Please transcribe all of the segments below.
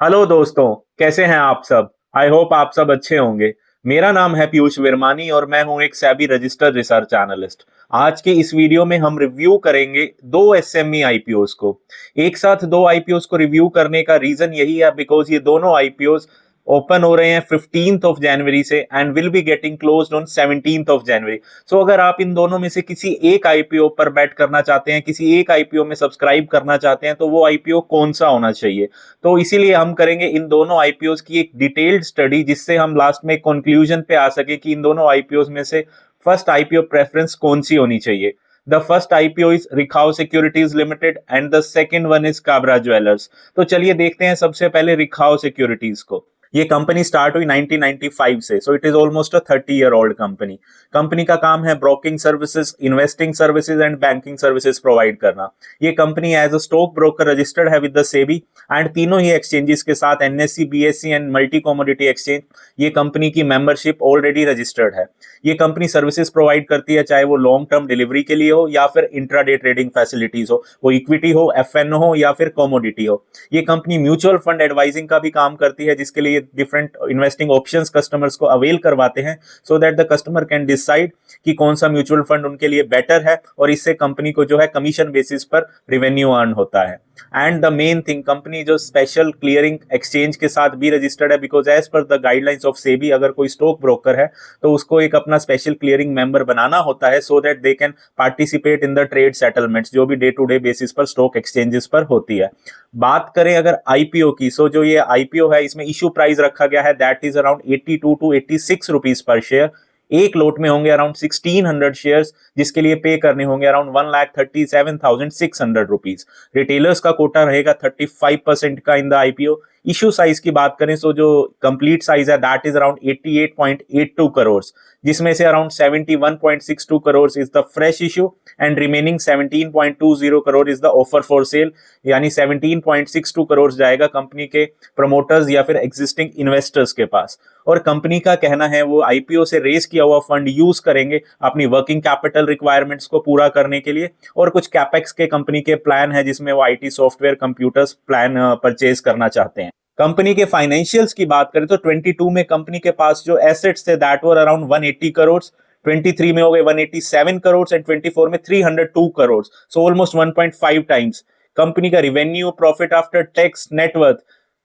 Hello दोस्तों, कैसे हैं आप सब। आई होप आप सब अच्छे होंगे। मेरा नाम है पीयूष विरमानी और मैं हूं एक सेबी रजिस्टर्ड रिसर्च एनालिस्ट। आज के इस वीडियो में हम रिव्यू करेंगे दो एसएमई आईपीओस को। एक साथ दो आईपीओस को रिव्यू करने का रीजन यही है बिकॉज ये दोनों आईपीओस ओपन हो रहे हैं 15th ऑफ जनवरी से and will be getting closed on 17th of January. So अगर आप इन दोनों में से किसी एक आईपीओ पर बैट करना चाहते हैं, किसी एक आईपीओ में सब्सक्राइब करना चाहते हैं, तो वो आईपीओ कौन सा होना चाहिए। तो इसीलिए हम करेंगे इन दोनों आईपीओस की एक डिटेल्ड स्टडी, जिससे हम लास्ट में कंक्लूजन पे आ सके कि इन दोनों आईपीओस में से फर्स्ट आईपीओ प्रेफरेंस कौन सी होनी चाहिए। The first IPO is Rikhav securities limited and the second one is Kabra jewellers. तो चलिए देखते हैं सबसे पहले रिखाओ सिक्योरिटीज को। ये कंपनी स्टार्ट हुई 1995 से, so it is almost a 30 year old company. Company का काम है broking services, investing services and banking services provide करना। ये company as a stock broker registered है विद द सेबी एंड तीनों ही एक्सचेंजेस के साथ NSC, BSC and multi commodity exchange, ये कंपनी की मेंबरशिप ऑलरेडी रजिस्टर्ड है। ये कंपनी सर्विसेज प्रोवाइड करती है, चाहे वो लॉन्ग टर्म डिलीवरी के लिए हो या फिर इंट्राडे ट्रेडिंग फैसिलिटीज हो, वो इक्विटी हो, एफएनओ हो या फिर कमोडिटी हो। ये कंपनी म्यूचुअल फंड एडवाइजिंग का भी काम करती है, जिसके लिए डिफरेंट इन्वेस्टिंग ऑप्शंस कस्टमर्स को अवेल करवाते हैं so that the customer can decide कि कौन सा म्यूचुअल फंड उनके लिए बेटर है, और इससे कंपनी को जो है कमीशन बेसिस पर रेवेन्यू अर्न होता है। And the main thing, company जो स्पेशल क्लियरिंग एक्सचेंज के साथ भी रजिस्टर्ड है, because as per the guidelines of SEBI अगर कोई स्टॉक ब्रोकर है तो उसको एक अपना स्पेशल क्लियरिंग मेंबर बनाना होता है so that they can participate in the trade settlements जो भी डे टू डे बेसिस पर स्टॉक एक्सचेंजेस पर होती है। बात करें अगर आईपीओ की, सो जो ये आईपीओ है इसमें इशू प्राइस रखा गया है that is around 82 to 86 rupees पर शेयर। एक लोट में होंगे अराउंड 1600 शेयर्स, जिसके लिए पे करने होंगे अराउंड 1,37,600 रुपीज। रिटेलर्स का कोटा रहेगा 35% का in the IPO. Issue size की बात करें तो जो कंप्लीट साइज है दैट इज अराउंड 88.82 करोड़, जिसमें से around 71.62 crore is the fresh issue and remaining 17.20 crore is the offer for sale, यानी 17.62 करोड़ जाएगा कंपनी के प्रमोटर्स या फिर एग्जिस्टिंग इन्वेस्टर्स के पास। और कंपनी का कहना है वो आईपीओ से रेस किया हुआ फंड यूज करेंगे अपनी वर्किंग कैपिटल रिक्वायरमेंट्स को पूरा करने के लिए, और कुछ कैपेक्स के कंपनी के प्लान है जिसमें वो IT software computers plan purchase करना चाहते हैं। कंपनी के फाइनेंशियल्स की बात करें तो 22 में कंपनी के पास जो एसेट्स थे दैट वर अराउंड 180 करोड़, 23 में हो गए 187 करोड़ एंड 24 में 302 crore, so almost 1.5 times. Company का revenue, profit after tax, net worth,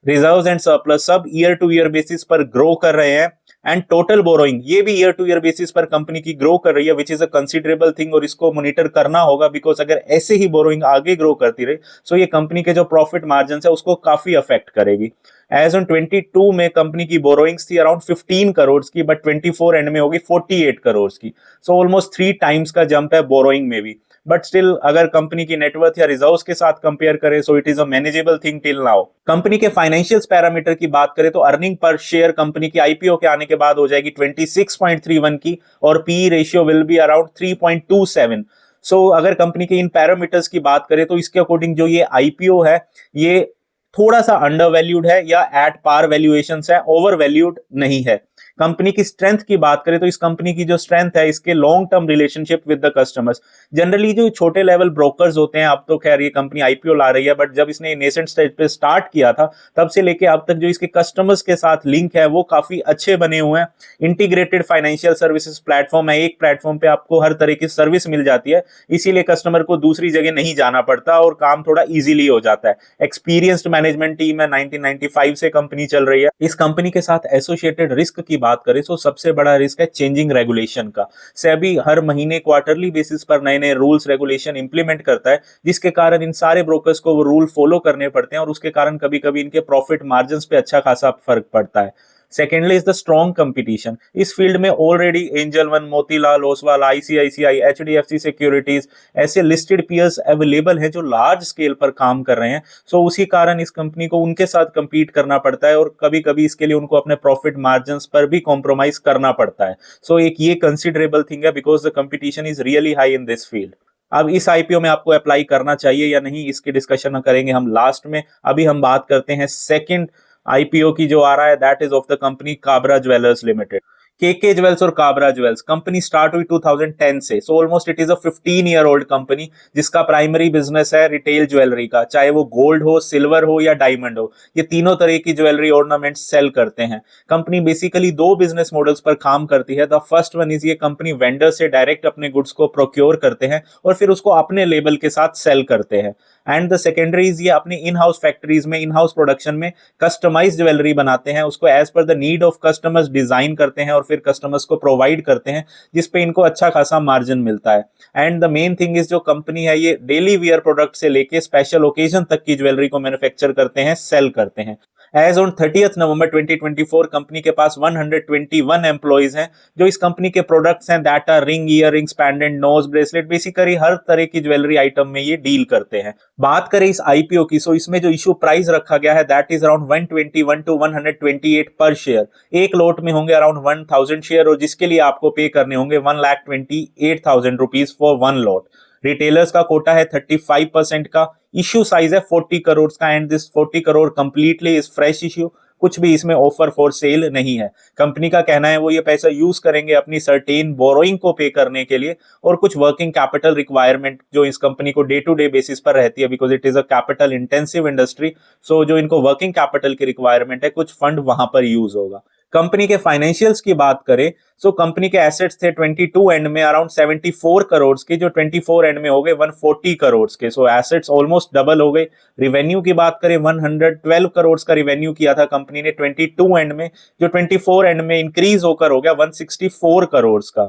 reserves and surplus सब ईयर टू ईयर बेसिस पर ग्रो कर रहे हैं। एंड टोटल बोरोइंग ये भी ईयर टू ईयर बेसिस पर कंपनी की ग्रो कर रही है, which is a considerable thing, और इसको मॉनिटर करना होगा बिकॉज अगर ऐसे ही बोरोइंग आगे ग्रो करती रही सो ये कंपनी के जो प्रॉफिट मार्जिन है उसको काफी अफेक्ट करेगी। एज ऑन 22 में कंपनी की बोरोइंग्स थी अराउंड 15 करोड़ की, बट 24 एंड में होगी 48 करोड़ की, सो ऑलमोस्ट 3 टाइम्स का जंप है बोरोइंग में भी। बट स्टिल अगर कंपनी की नेटवर्थ या रिजर्व्स के साथ कंपेयर करें सो it is a manageable thing till now. Company के फाइनेंशियल्स पैरामीटर की बात करें तो अर्निंग पर शेयर कंपनी की आईपीओ के आने के बाद हो जाएगी 26.31 की, और P ratio will be around 3.27। सो अगर कंपनी के इन पैरामीटर्स की बात करें तो इसके अकॉर्डिंग जो ये आईपीओ है ये थोड़ा सा अंडर वैल्यूड है या एट पार वैल्यूएशंस है, ओवर वैल्यूड नहीं है। कंपनी की स्ट्रेंथ की बात करें तो इस कंपनी की जो स्ट्रेंथ है इसके long term relationship with the customers. Generally जो छोटे लेवल ब्रोकर्स होते हैं, अब तो खैर ये कंपनी आईपीओ ला रही है, बट जब इसने नेसेंट स्टेज पे स्टार्ट किया था तब से लेके अब तक जो इसके कस्टमर्स के साथ लिंक है वो काफी अच्छे बने हुए हैं। इंटीग्रेटेड फाइनेंशियल सर्विसेज प्लेटफॉर्म है, एक प्लेटफॉर्म पे आपको हर तरह की सर्विस मिल जाती है, इसीलिए कस्टमर को दूसरी जगह नहीं जाना पड़ता और काम थोड़ा इजीली हो जाता है। एक्सपीरियंस्ड मैनेजमेंट टीम है, 1995 से कंपनी चल रही है। इस कंपनी के साथ एसोसिएटेड रिस्क की बात करें तो सबसे बड़ा रिस्क है चेंजिंग रेगुलेशन का। सेबी हर महीने क्वार्टरली बेसिस पर नए नए रूल्स रेगुलेशन इंप्लीमेंट करता है, जिसके कारण इन सारे ब्रोकर्स को वो रूल फॉलो करने पड़ते हैं, और उसके कारण कभी कभी इनके प्रॉफिट मार्जिन पे अच्छा खासा फर्क पड़ता है। Secondly is the strong competition. इस फील्ड में already angel one, Motilal Oswal, ICICI, HDFC securities ऐसे लिस्टेड पीयर्स अवेलेबल हैं जो लार्ज स्केल पर काम कर रहे हैं। सो उसी कारण इस कंपनी को उनके साथ compete करना पड़ता है, और कभी कभी इसके लिए उनको अपने प्रॉफिट मार्जिन पर भी कॉम्प्रोमाइज करना पड़ता है। सो एक ये कंसिडरेबल थिंग है because the competition is really high in this field. अब इस आईपीओ में आपको अप्लाई करना चाहिए या नहीं इसकी डिस्कशन करेंगे हम लास्ट में। अभी हम बात करते हैं सेकंड आईपीओ की जो आ रहा है, that is of the company Kabra jewellers limited. KK jewels और काबरा ज्वेल्स कंपनी स्टार्ट हुई 2010 से, so almost it is a 15 year old company जिसका प्राइमरी बिजनेस है रिटेल ज्वेलरी का, चाहे वो गोल्ड हो, सिल्वर हो या डायमंड हो, ये तीनों तरह की ज्वेलरी ऑर्नामेंट सेल करते हैं। कंपनी बेसिकली दो बिजनेस मॉडल्स पर काम करती है। द फर्स्ट वन इज ये कंपनी वेंडर से डायरेक्ट अपने गुड्स को प्रोक्योर करते हैं और फिर उसको अपने लेबल के साथ सेल करते हैं। एंड द सेकेंडरी इज ये अपनी इन हाउस फैक्ट्रीज में, इन हाउस प्रोडक्शन में कस्टमाइज ज्वेलरी बनाते हैं, उसको as per the need of customers design करते हैं और फिर कस्टमर्स को प्रोवाइड करते हैं, जिसपे इनको अच्छा खासा मार्जिन मिलता है। And the main thing is जो कंपनी है ये डेली वियर प्रोडक्ट से लेके स्पेशल ओकेजन तक की ज्वेलरी को मैन्युफैक्चर करते हैं, सेल करते हैं। As on 30th November 2024 company के पास 121 एम्प्लॉइज हैं जो इस कंपनी के प्रोडक्ट्स हैं that are ring, earrings, pendant, nose bracelet, basically हर तरह की ज्वेलरी आइटम में ये डील करते हैं। बात करें इस आईपीओ की, सो इसमें जो इशू प्राइस रखा गया है दैट इज अराउंड 121 to 128 पर शेयर। एक लोट में होंगे अराउंड 1000 शेयर और जिसके लिए आपको पे करने होंगे 1,28,000 rupees for one lot. Retailers का कोटा है 35% का, इश्यू साइज है 40 करोड़ का and this 40 crore completely is fresh issue, कुछ भी इसमें ऑफर फॉर सेल नहीं है। कंपनी का कहना है वो ये पैसा यूज करेंगे अपनी सर्टेन बोरोइंग को पे करने के लिए और कुछ वर्किंग कैपिटल रिक्वायरमेंट जो इस कंपनी को डे टू डे बेसिस पर रहती है, because it is a capital intensive industry. So जो इनको वर्किंग कैपिटल की रिक्वायरमेंट है कुछ फंड वहां पर यूज होगा। कंपनी के फाइनेंशियल्स की बात करें, सो कंपनी के एसेट्स थे 22 एंड में अराउंड 74 करोड़ के, जो 24 एंड में हो गए 140 करोड़ के। सो एसेट्स ऑलमोस्ट डबल हो गए। रिवेन्यू की बात करें 112 करोड़ का रिवेन्यू किया था कंपनी ने 22 एंड में, जो 24 एंड में इंक्रीज होकर हो गया 164 करोड़ का।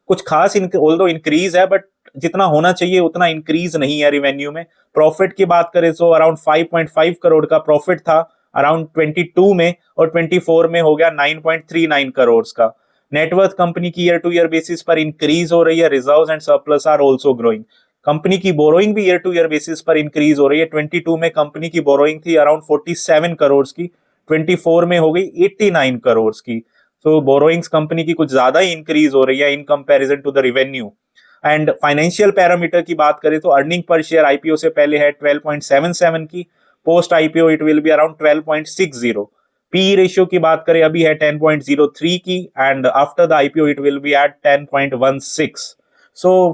कुछ खास ऑल्दो इंक्रीज है बट जितना होना चाहिए उतना इंक्रीज नहीं है रिवेन्यू में। प्रॉफिट की बात करें तो अराउंड 5.5 करोड़ का प्रॉफिट था अराउंड 22 में और 24 में हो गया 9.39 करोड़ का। नेटवर्थ कंपनी की ईयर टू ईयर बेसिस पर इंक्रीज हो रही है। Reserves and surplus are also growing. Company की बोरोइंग भी ईयर टू ईयर बेसिस पर इंक्रीज हो रही है। 22 में कंपनी की बोरोइंग थी अराउंड 47 करोड़ की, 24 में हो गई 89 करोड़ की। तो बोरोइंग्स कंपनी की कुछ ज्यादा ही इंक्रीज हो रही है in comparison to the revenue. And financial parameter की बात करें तो अर्निंग पर शेयर आईपीओ से पहले है 12.77 की, post IPO it will be around 12.60। P ratio की बात करें अभी है 10.03 की and after the IPO it will be at 10.16। So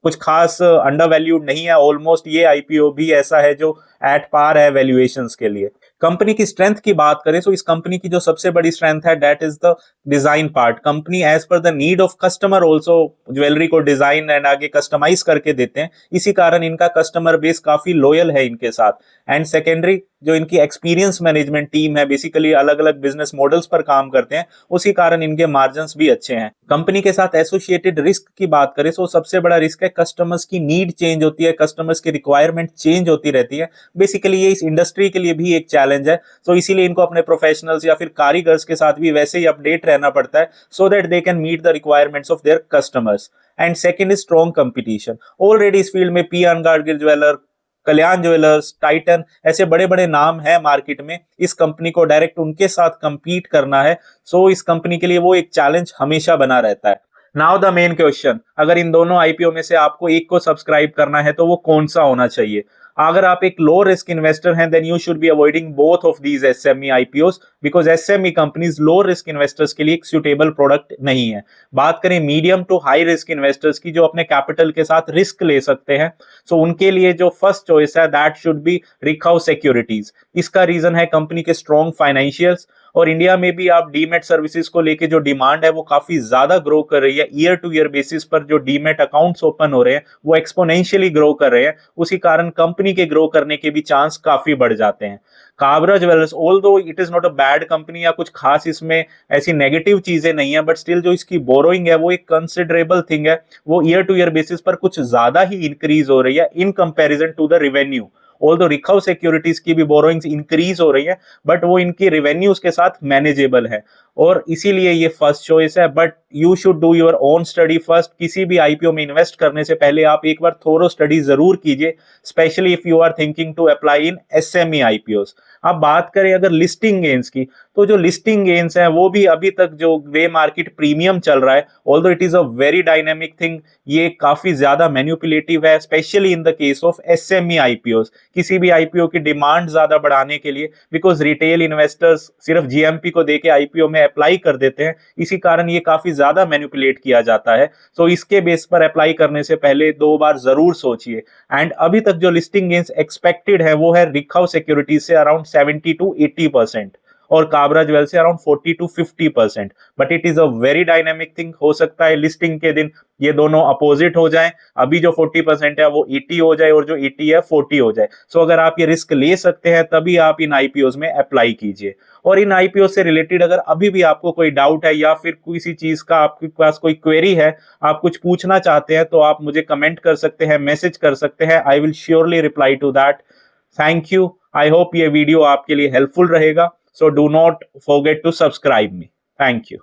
कुछ खास अंडर वैल्यूड नहीं है। ऑलमोस्ट ये आईपीओ भी ऐसा है जो एट पार है वैल्यूएशंस के लिए। कंपनी की स्ट्रेंथ की बात करें तो इस कंपनी की जो सबसे बड़ी स्ट्रेंथ है that is the design part. Company as per the need of customer also jewellery को डिजाइन एंड आगे कस्टमाइज करके देते हैं, इसी कारण इनका कस्टमर बेस काफी लॉयल है इनके साथ। एंड सेकेंडरी जो इनकी एक्सपीरियंस मैनेजमेंट टीम है, बेसिकली अलग अलग बिजनेस मॉडल्स पर काम करते हैं, उसी कारण इनके मार्जिन्स भी अच्छे हैं। कंपनी के साथ एसोसिएटेड रिस्क की बात करें तो सबसे बड़ा रिस्क है कस्टमर्स की नीड चेंज होती है, कस्टमर्स की रिक्वायरमेंट चेंज होती रहती है। बेसिकली ये इस इंडस्ट्री के लिए भी एक चैलेंज है। सो इसीलिए इनको अपने प्रोफेशनल्स या फिर कारीगर्स के साथ भी वैसे ही अपडेट रहना पड़ता है so that they can meet the requirements of their customers. And second is strong competition. Already इस फील्ड में P N Gadgil jeweller, Kalyan jewellers, Titan ऐसे बड़े बड़े नाम है मार्केट में। इस कंपनी को डायरेक्ट उनके साथ कंपीट करना है, सो इस कंपनी के लिए वो एक चैलेंज हमेशा बना रहता है। नाउ द मेन क्वेश्चन, अगर इन दोनों आईपीओ में से आपको एक को सब्सक्राइब करना है तो वो कौन सा होना चाहिए? अगर आप एक लो रिस्क इन्वेस्टर हैं then you should be avoiding both of these SME IPOs, because SME companies low risk investors के लिए एक सुटेबल प्रोडक्ट नहीं है। बात करें medium to high risk investors की जो अपने कैपिटल के साथ रिस्क ले सकते हैं, सो उनके लिए जो फर्स्ट चॉइस है दैट शुड बी रिकाउ सिक्योरिटीज। इसका रीजन है कंपनी के स्ट्रॉन्ग फाइनेंशियल्स और इंडिया में भी आप डीमेट सर्विसेज को लेके जो डिमांड है वो काफी ज्यादा ग्रो कर रही है। ईयर टू ईयर बेसिस पर जो डीमेट अकाउंट्स ओपन हो रहे हैं वो एक्सपोनेंशियली ग्रो कर रहे हैं, उसी कारण कंपनी के ग्रो करने के भी चांस काफी बढ़ जाते हैं। Kabra jewellers, although it is not a bad company या कुछ खास इसमें ऐसी नेगेटिव चीजें नहीं है, बट स्टिल जो इसकी बोरोइंग है वो एक कंसिडरेबल थिंग है, वो ईयर टू ईयर बेसिस पर कुछ ज्यादा ही इंक्रीज हो रही है in comparison to the revenue. Although Rikhav securities की भी बोरोइंग्स इंक्रीज हो रही है बट वो इनकी रेवेन्यूज के साथ मैनेजेबल है और इसीलिए ये फर्स्ट चॉइस है। But you should do your own study first. किसी भी आईपीओ में इन्वेस्ट करने से पहले आप एक बार थोरो स्टडी जरूर कीजिए, specially if you are thinking to apply in SME IPOs. अब बात करें अगर लिस्टिंग गेन्स की, तो जो लिस्टिंग गेन्स हैं वो भी अभी तक जो ग्रे मार्केट प्रीमियम चल रहा है, although it is a very dynamic thing, ये काफी ज्यादा मैन्युपुलेटिव है, specially in the case of SME IPOs. किसी भी आईपीओ की डिमांड ज्यादा बढ़ाने के लिए, बिकॉज रिटेल इन्वेस्टर्स सिर्फ जीएमपी को देके आईपीओ में अप्लाई कर देते हैं, इसी कारण ये काफी ज्यादा मैनिपुलेट किया जाता है। तो इसके बेस पर अप्लाई करने से पहले 2 बार जरूर सोचिए। एंड अभी तक जो लिस्टिंग गेन्स एक्सपेक्टेड है वो है रिखाव सिक्योरिटीज से अराउंड 70 to 80% और काबरा ज्वेल से around 40 to 50%। But it is a very dynamic thing, हो सकता है लिस्टिंग के दिन ये दोनों अपोजिट हो जाएं, अभी जो 40% है वो 80 हो जाए और जो 80 है 40 हो जाए। सो अगर आप ये रिस्क ले सकते हैं तभी आप इन आईपीओ में अप्लाई कीजिए। और इन आईपीओ से रिलेटेड अगर अभी भी आपको कोई डाउट है या फिर किसी चीज का आपके पास कोई क्वेरी है, आप कुछ पूछना चाहते हैं, तो आप मुझे कमेंट कर सकते हैं, मैसेज कर सकते हैं। I will surely reply to that. Thank you. I hope ये वीडियो आपके लिए हेल्पफुल रहेगा। So do not forget to subscribe me. Thank you.